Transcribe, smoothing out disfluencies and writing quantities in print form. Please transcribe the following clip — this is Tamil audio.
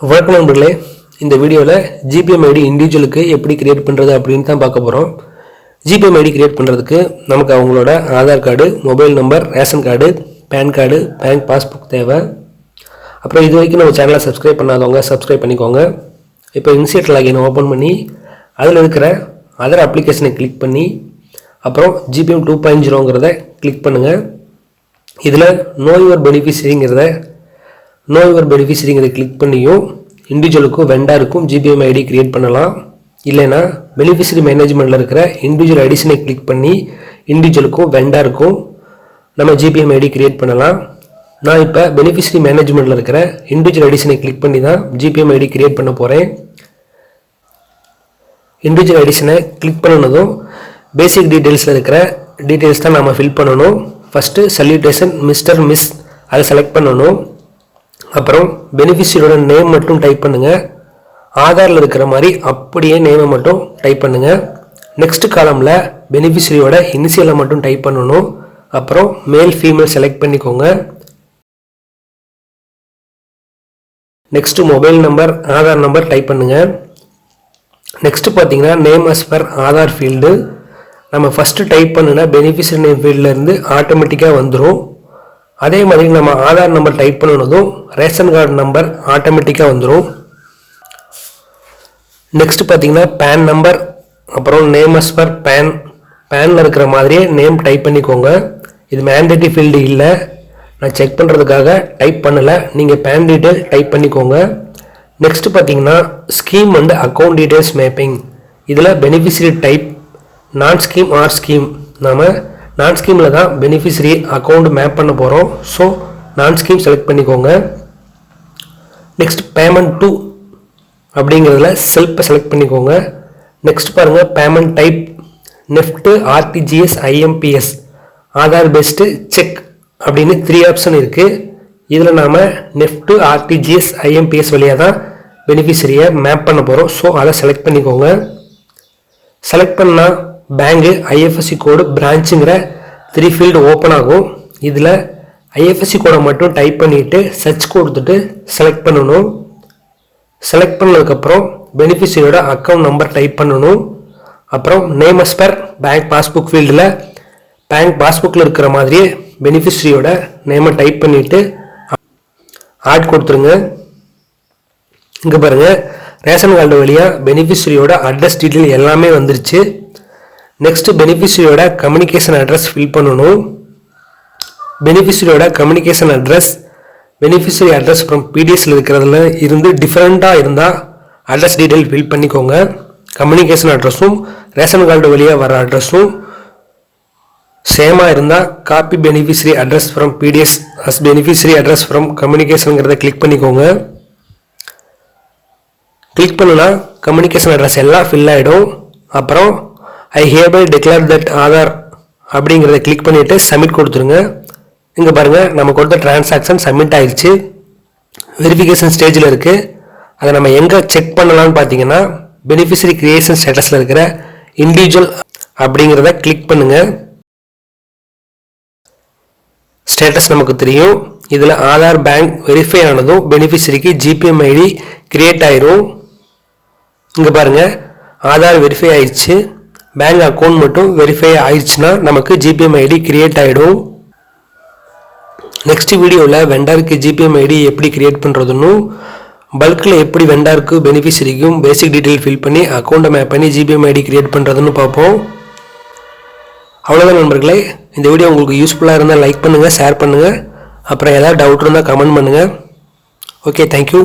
வணக்கம் நண்பர்களே, இந்த வீடியோவில் ஜிபிஎம் ஐடி இண்டிவிஜுவலுக்கு எப்படி கிரியேட் பண்ணுறது அப்படின்னு தான் பார்க்க போகிறோம். ஜிபிஎம் ஐடி கிரியேட் பண்ணுறதுக்கு நமக்கு அவங்களோட Aadhaar card, mobile number, ration card, PAN card, bank passbook தேவை. அப்புறம் இது வரைக்கும் நம்ம சேனலை சப்ஸ்கிரைப் பண்ணாதவங்க சப்ஸ்கிரைப் பண்ணிக்கோங்க. இப்போ இன்சியேட் லாகின் ஓப்பன் பண்ணி அதில் இருக்கிற அதர் அப்ளிகேஷனை கிளிக் பண்ணி அப்புறம் ஜிபிஎம் 2.0ங்கிறத கிளிக் பண்ணுங்கள். இதில் நோ யுவர் பெனிஃபிஷரிங்கிறத கிளிக் பண்ணியும் இண்டிவிஜுவலுக்கும் வெண்டாருக்கும் ஜிபிஎம் ஐடி கிரியேட் பண்ணலாம். இல்லைன்னா பெனிஃபிஷரி மேனேஜ்மெண்ட்டில் இருக்கிற இண்டிவிஜுவல் ஐடிஷனை கிளிக் பண்ணி இண்டிவிஜுவலுக்கும் வெண்டாருக்கும் நம்ம ஜிபிஎம் ஐடி கிரியேட் பண்ணலாம். நான் இப்போ பெனிஃபிஷரி மேனேஜ்மெண்ட்டில் இருக்கிற இண்டிவிஜுவல் ஐடிஷனை கிளிக் பண்ணி தான் ஜிபிஎம் ஐடி கிரியேட் பண்ண போகிறேன். இண்டிவிஜுவல் ஐடிஷனை கிளிக் பண்ணினதும் பேசிக் டீட்டெயில்ஸில் இருக்கிற டீட்டெயில்ஸ் தான் நம்ம ஃபில் பண்ணணும். ஃபஸ்ட்டு சல்யூட்டேஷன் மிஸ்டர் மிஸ் அதை செலக்ட் பண்ணணும். அப்புறம் பெனிஃபிஷரியோட நேம் மட்டும் டைப் பண்ணுங்கள். ஆதாரில் இருக்கிற மாதிரி அப்படியே நேமை மட்டும் டைப் பண்ணுங்கள். நெக்ஸ்ட் காலமில் பெனிஃபிஷரியோட இனிஷியலை மட்டும் டைப் பண்ணணும். அப்புறம் மேல் ஃபீமேல் செலக்ட் பண்ணிக்கோங்க. Next mobile number, Aadhaar number type பண்ணுங்கள். நெக்ஸ்ட்டு பார்த்தீங்கன்னா name as per Aadhaar field நம்ம ஃபஸ்ட்டு டைப் பண்ணுனா பெனிஃபிஷரி நேம் ஃபீல்ட்லேருந்து ஆட்டோமேட்டிக்காக வந்துடும். அதே மாதிரி நம்ம ஆதார் நம்பர் டைப் பண்ணதும் ரேஷன் கார்டு நம்பர் ஆட்டோமேட்டிக்காக வந்துடும். நெக்ஸ்ட் பார்த்தீங்கன்னா பேன் நம்பர், அப்புறம் நேம் அஸ் பர் பேனில் இருக்கிற மாதிரியே நேம் டைப் பண்ணிக்கோங்க. இது மேண்டேட்டரி ஃபீல்டு இல்லை, நான் செக் பண்ணுறதுக்காக டைப் பண்ணலை. நீங்கள் பேன் டீட்டெயில் டைப் பண்ணிக்கோங்க. நெக்ஸ்ட் பார்த்தீங்கன்னா scheme and account details mapping. இதில் பெனிஃபிஷரி டைப் நான் ஸ்கீம் ஆர் ஸ்கீம். நாம் நான் ஸ்கீமில் தான் பெனிஃபிஷரி அக்கௌண்ட் மேப் பண்ண போகிறோம். ஸோ நான் ஸ்கீம் செலக்ட் பண்ணிக்கோங்க. நெக்ஸ்ட் பேமெண்ட் டு அப்படிங்கிறதுல செல்ஃபை செலக்ட் பண்ணிக்கோங்க. நெக்ஸ்ட் பாருங்கள் payment type NEFT, RTGS, IMPS, Aadhaar based, check அப்படின்னு 3 ஆப்ஷன் இருக்குது. இதில் நாம் நெஃப்ட், ஆர்டிஜிஎஸ், ஐஎம்பிஎஸ் வழியாக தான் பெனிஃபிஷரியை மேப் பண்ண போகிறோம். ஸோ அதை செலக்ட் பண்ணிக்கோங்க. செலக்ட் பண்ணால் பேங்கு, ஐஎஃப்எஸ்சி கோடு, பிரான்ச்சுங்கிற 3 ஃபீல்டு ஓப்பன் ஆகும். இதில் ஐஎஃப்எஸ்சி கோடை மட்டும் டைப் பண்ணிவிட்டு சர்ச் கொடுத்துட்டு செலக்ட் பண்ணணும். செலக்ட் பண்ணதுக்கப்புறம் பெனிஃபிஷரியோட அக்கௌண்ட் நம்பர் டைப் பண்ணணும். அப்புறம் name as per bank passbook ஃபீல்டில் பேங்க் பாஸ்புக்கில் இருக்கிற மாதிரியே பெனிஃபிஷரியோட நேமை டைப் பண்ணிவிட்டு ஆட் கொடுத்துருங்க. இங்கே பாருங்கள், ரேஷன் கார்டு வழியாக பெனிஃபிஷரியோட அட்ரஸ் டீட்டெயில் எல்லாமே வந்துருச்சு. நெக்ஸ்ட் பெனிஃபிஷரியோட கம்யூனிகேஷன் அட்ரஸ் ஃபில் பண்ணணும். பெனிஃபிஷரியோட communication address beneficiary address from பிடிஎஸ்ல இருக்கிறதுல இருந்து டிஃப்ரெண்ட்டாக இருந்தால் அட்ரஸ் டீட்டெயில் ஃபில் பண்ணிக்கோங்க. கம்யூனிகேஷன் அட்ரஸும் ரேஷன் கார்டு வழியாக வர அட்ரஸும் சேமாக இருந்தால் copy beneficiary address from PDS as beneficiary address from கம்யூனிகேஷனுங்கிறத கிளிக் பண்ணிக்கோங்க. கிளிக் பண்ணுனா கம்யூனிகேஷன் அட்ரஸ் எல்லாம் ஃபில் ஆகிடும். அப்புறம் I hereby declare that Aadhaar அப்படிங்கிறத கிளிக் பண்ணிவிட்டு சப்மிட் கொடுத்துருங்க. இங்கே பாருங்கள், நம்ம கொடுத்த டிரான்சாக்ஷன் சப்மிட் ஆகிடுச்சு. வெரிஃபிகேஷன் ஸ்டேஜில் இருக்குது. அதை நம்ம எங்கே செக் பண்ணலான்னு பார்த்தீங்கன்னா பெனிஃபிஷரி கிரியேஷன் ஸ்டேட்டஸில் இருக்கிற இண்டிவிஜுவல் அப்படிங்கிறத கிளிக் பண்ணுங்கள். ஸ்டேட்டஸ் நமக்கு தெரியும். இதில் ஆதார் பேங்க் வெரிஃபை ஆனதும் பெனிஃபிஷரிக்கு ஜிபிஎம் ஐடி கிரியேட் ஆயிரும். இங்கே பாருங்கள், ஆதார் வெரிஃபை ஆயிடுச்சு. பேங்க் அக்கௌண்ட் மட்டும் வெரிஃபை ஆயிடுச்சுன்னா நமக்கு ஜிபிஎம் ஐடி கிரியேட் ஆகிடும். நெக்ஸ்ட் வீடியோவில் வெண்டாருக்கு ஜிபிஎம் ஐடி எப்படி கிரியேட் பண்ணுறதுன்னு, பல்கில் எப்படி வெண்டாருக்கு பெனிஃபிஷரிக்கும் பேசிக் டீட்டெயில் ஃபில் பண்ணி அக்கௌண்ட்டை மேப் பண்ணி ஜிபிஎம் ஐடி கிரியேட் பண்ணுறதுன்னு பார்ப்போம். அவ்வளோதான் நண்பர்களே, இந்த வீடியோ உங்களுக்கு யூஸ்ஃபுல்லாக இருந்தால் லைக் பண்ணுங்கள், ஷேர் பண்ணுங்கள். அப்புறம் ஏதாவது டவுட் இருந்தால் கமெண்ட் பண்ணுங்கள். Okay, thank you.